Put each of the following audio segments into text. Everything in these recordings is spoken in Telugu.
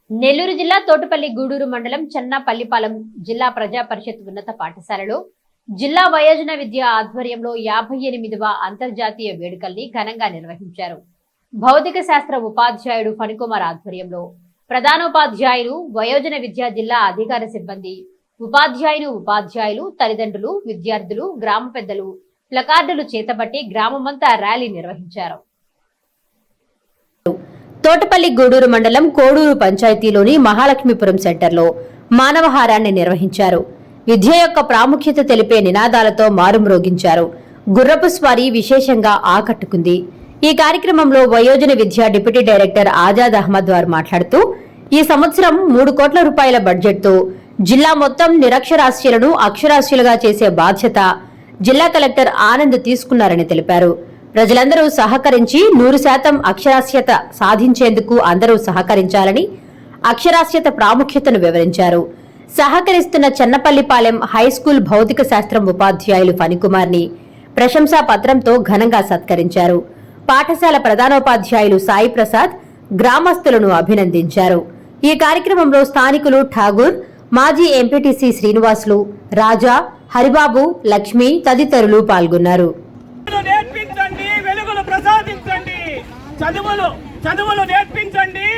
నెల్లూరు జిల్లా తోటపల్లి గూడూరు మండలం చెన్నపల్లిపాలెం జిల్లా ప్రజా పరిషత్ ఉన్నత పాఠశాలలో జిల్లా వయోజన విద్య ఆధ్వర్యంలో 58వ అంతర్జాతీయ వేడుకల్ని ఘనంగా నిర్వహించారు. భౌతిక శాస్త్ర ఉపాధ్యాయుడు ఫణికుమార్ ఆధ్వర్యంలో ప్రధానోపాధ్యాయులు, వయోజన విద్యా జిల్లా అధికార సిబ్బంది, ఉపాధ్యాయులు, తల్లిదండ్రులు, విద్యార్థులు, గ్రామ పెద్దలు ప్లకార్డులు చేతబట్టి గ్రామమంతా ర్యాలీ నిర్వహించారు. తోటపల్లి గూడూరు మండలం కోడూరు పంచాయతీలోని మహాలక్ష్మీపురం సెంటర్లో మానవహారాన్ని నిర్వహించారు. విద్య యొక్క ప్రాముఖ్యత తెలిపే నినాదాలతో మారుమ్రోగించారు. గుర్రపు స్వారీ విశేషంగా ఆకట్టుకుంది. ఈ కార్యక్రమంలో వయోజన విద్యా డిప్యూటీ డైరెక్టర్ ఆజాద్ అహ్మద్ వారు మాట్లాడుతూ, ఈ సంవత్సరం 3 కోట్ల రూపాయల బడ్జెట్తో జిల్లా మొత్తం నిరక్షరాస్యులను అక్షరాస్యులుగా చేసే బాధ్యత జిల్లా కలెక్టర్ ఆనంద్ తీసుకున్నారని తెలిపారు. ప్రజలందరూ సహకరించి 100% అక్షరాస్యత సాధించేందుకు అందరూ సహకరించాలని అక్షరాస్యత ప్రాముఖ్యతను వివరించారు. సహకరిస్తున్న చెన్నపల్లిపాలెం హైస్కూల్ భౌతిక శాస్త్రం ఉపాధ్యాయులు ఫణికుమార్ ని ప్రశంసా పత్రంతో ఘనంగా సత్కరించారు. పాఠశాల ప్రధానోపాధ్యాయులు సాయి ప్రసాద్ గ్రామస్తులను అభినందించారు. ఈ కార్యక్రమంలో స్థానికులు ఠాగూర్, మాజీ ఎంపీటీసీ శ్రీనివాసులు, రాజా, హరిబాబు, లక్ష్మి తదితరులు పాల్గొన్నారు. చదువులు నేర్పించండి,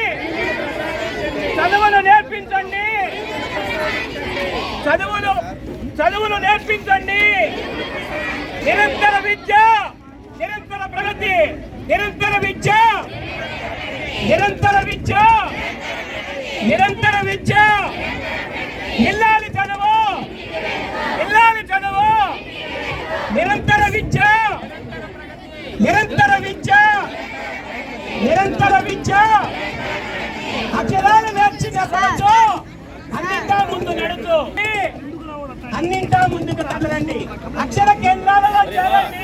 చదువులు నేర్పించండి. నిరంతర విద్య, నిరంతర ప్రగతి, నిరంతర విద్య, నిరంతర విద్య, నిరంతర విద్య. ఇల్లాలి చదువు, ఇల్లాలి చదువు. నిరంతర విద్య, నిరంతర విద్య, నిరంతర విద్య. అక్షరాలు నేర్చిన రోజు అన్నింటా ముందు నడుచు, అన్నింటా ముందుకు కదలండి. అక్షర కేంద్రాలలో చేరండి,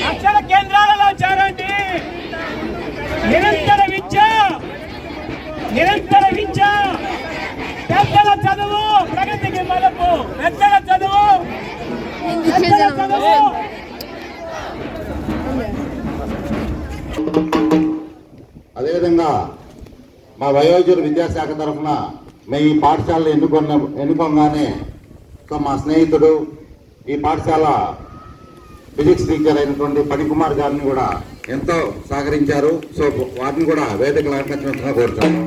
అక్షర కేంద్రాలలో చేరండి. నిరంతర విద్య, నిరంతర విద్య. పెద్దల చదువు ప్రగతికి మలుపు, పెద్దల చదువు, పెద్దల చదువు. అదేవిధంగా మా వయోజన విద్యాశాఖ తరఫున మేము ఈ పాఠశాలను ఎన్నుకోగానే మా స్నేహితుడు ఈ పాఠశాల ఫిజిక్స్ టీచర్ అయినటువంటి ఫణికుమార్ గారిని కూడా ఎంతో సహకరించారు. సో వారిని కూడా వేదికలు అలంకరించవలసిందిగా కోరుతున్నాను.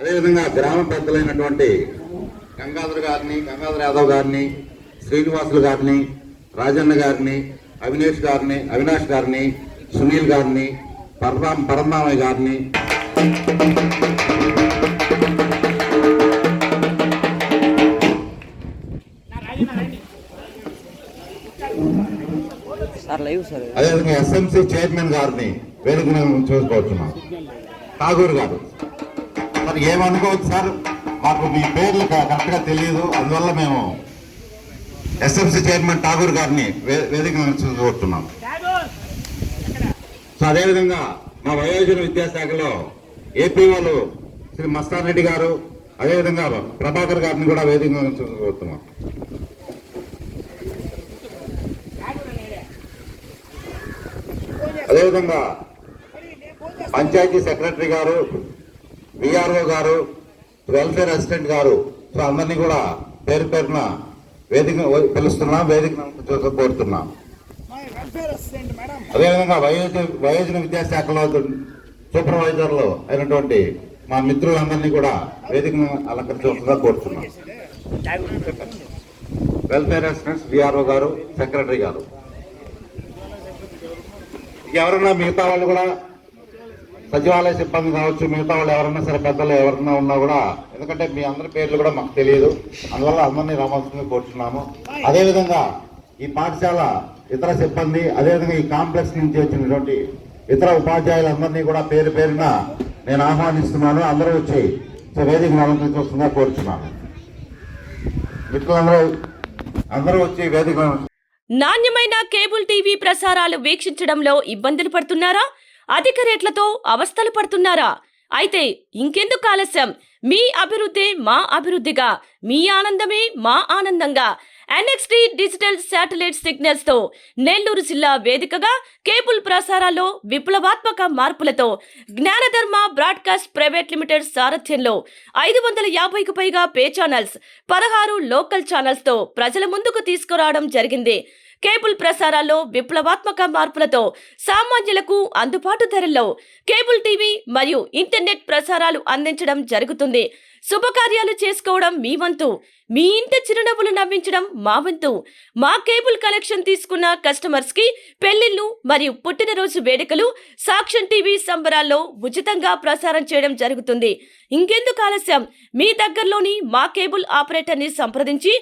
అదేవిధంగా గ్రామ పెద్దలైనటువంటి గంగాధర్ యాదవ్ గారిని, శ్రీనివాసులు గారిని, రాజన్న గారిని, అవినాష్ గారిని, సునీల్ గారిని, పరమామయ్య గారిని, అదేవిధంగా ఎస్ఎంసీ చైర్మన్ గారిని వేదిక చూసుకోవచ్చున్నాం. ఠాగూర్ గారు, మరి ఏమనుకోవచ్చు సార్, మాకు మీ పేర్లు కరెక్ట్గా తెలియదు, అందువల్ల మేము ఎస్ఎంసీ చైర్మన్ ఠాగూర్ గారిని వేదిక చూస్తున్నాం. సో అదేవిధంగా మా వయోజన విద్యాశాఖలో ఏపీ వాళ్ళు శ్రీ మస్తాన్ రెడ్డి గారు, అదేవిధంగా ప్రభాకర్ గారిని కూడా వేదిక చూస్తున్నాం. అదేవిధంగా పంచాయతీ సెక్రటరీ గారు, విఆర్ఓ గారు, వెల్ఫేర్ అసిస్టెంట్ గారు, సో అందరినీ కూడా పేరు పేరున వేదిక పిలుస్తున్నాం, వేదిక కోరుతున్నాం. అదేవిధంగా వయోజన విద్యాశాఖలో సూపర్వైజర్లు అయినటువంటి మా మిత్రులందరినీ కూడా వేదికను అలంకరించవలసిందిగా కోరుతున్నాం. వెల్ఫేర్ అసిస్టెంట్స్, విఆర్ఓ గారు, సెక్రటరీ గారు, ఎవరన్నా మిగతా వాళ్ళు కూడా సచివాలయ సిబ్బంది కావచ్చు, మిగతా వాళ్ళు ఎవరన్నా సరే పెద్దలు ఎవరన్నా ఉన్నా కూడా, ఎందుకంటే మీ అందరి పేర్లు కూడా మాకు తెలియదు, అందువల్ల అందరినీ రావాల్సిందిగా కోరుతున్నాము. అదేవిధంగా ఈ పాఠశాల ఇతర సిబ్బంది, అదేవిధంగా ఈ కాంప్లెక్స్ నుంచి వచ్చినటువంటి ఇతర ఉపాధ్యాయులందరినీ కూడా పేరు పేరున నేను ఆహ్వానిస్తున్నాను. అందరూ వచ్చి వేదికను అలంకరించవలసిందిగా కోరుతున్నాను. మిత్రులందరూ అందరూ వచ్చి వేదిక. నాణ్యమైన కేబుల్ టీవీ ప్రసారాలు వీక్షించడంలో ఇబ్బందులు పడుతున్నారా? అధిక రేట్లతో అవస్థలు పడుతున్నారా? అయితే ఇంకెందుకు ఆలస్యం? మీ అభివృద్ధి మా అభివృద్ధిగా, మీ ఆనందమే మా ఆనందంగా ఎన్ఎక్స్టీ డిజిటల్ శాటిలైట్ సిగ్నల్స్ తో నెల్లూరు జిల్లా వేదికగా కేబుల్ ప్రసారాల్లో విప్లవాత్మక మార్పులతో జ్ఞానధర్మ బ్రాడ్కాస్ట్ ప్రైవేట్ లిమిటెడ్ సారథ్యంలో 550కు పైగా పే ఛానల్స్, 16 లోకల్ ఛానల్స్ తో ప్రజల ముందుకు తీసుకురావడం జరిగింది. కేబుల్ ప్రసారాల్లో విప్లవాత్మక మార్పులతో సామాన్యులకు అందుబాటు ధరల్లో కేబుల్ టీవీ మరియు ఇంటర్నెట్ ప్రసారాలు అందించడం జరుగుతుంది. శుభకార్యాలు చేసుకోవడం మీ వంతు, మీ ఇంటి చిరునవ్వులు నవ్వించడం మా వంతు. మా కేబుల్ కనెక్షన్ తీసుకున్న కస్టమర్స్ కి పెళ్లిళ్లు మరియు పుట్టినరోజు వేడుకలు సాక్ష్యం టీవీ సంబరాల్లో ఉచితంగా ప్రసారం చేయడం జరుగుతుంది. ఇంకెందుకు ఆలస్యం, మీ దగ్గరలోని మా కేబుల్ ఆపరేటర్ ని సంప్రదించి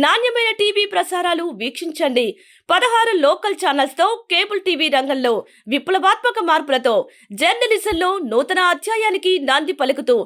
నాణ్యమైన టీవీ ప్రసారాలు వీక్షించండి. 16 లోకల్ ఛానల్స్ తో కేబుల్ టీవీ రంగంలో విప్లవాత్మక మార్పులతో జర్నలిజంలో నూతన అధ్యాయానికి నాంది పలుకుతూ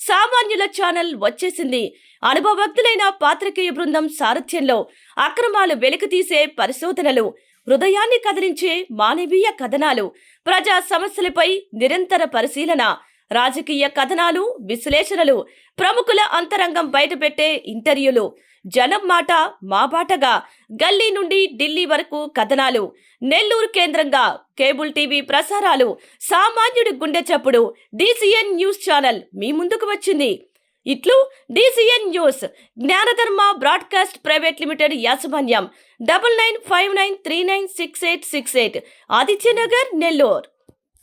సామాన్యుల ఛానల్ వచ్చేసింది. అనుభవజ్ఞులైన పాత్రికేయ బృందం సారథ్యంలో అక్రమాలు వెలికితీసే పరిశోధనలు, హృదయాన్ని కదిలించే మానవీయ కథనాలు, ప్రజా సమస్యలపై నిరంతర పరిశీలన, రాజకీయ కథనాలు, విశ్లేషణలు, ప్రముఖుల అంతరంగం బయటపెట్టే ఇంటర్వ్యూలు, జనం మాట మా బాటగా గల్లీ నుండి ఢిల్లీ వరకు కథనాలు, నెల్లూరు కేంద్రంగా కేబుల్ టీవీ ప్రసారాలు, సామాన్యుడి గుండె చప్పుడు DCN న్యూస్ ఛానల్ మీ ముందుకు వచ్చింది. ఇట్లు DCN news, జ్ఞానధర్మ broadcast private limited యాజమాన్యం, 9959396868, ఆదిత్యనగర్, నెల్లూరు.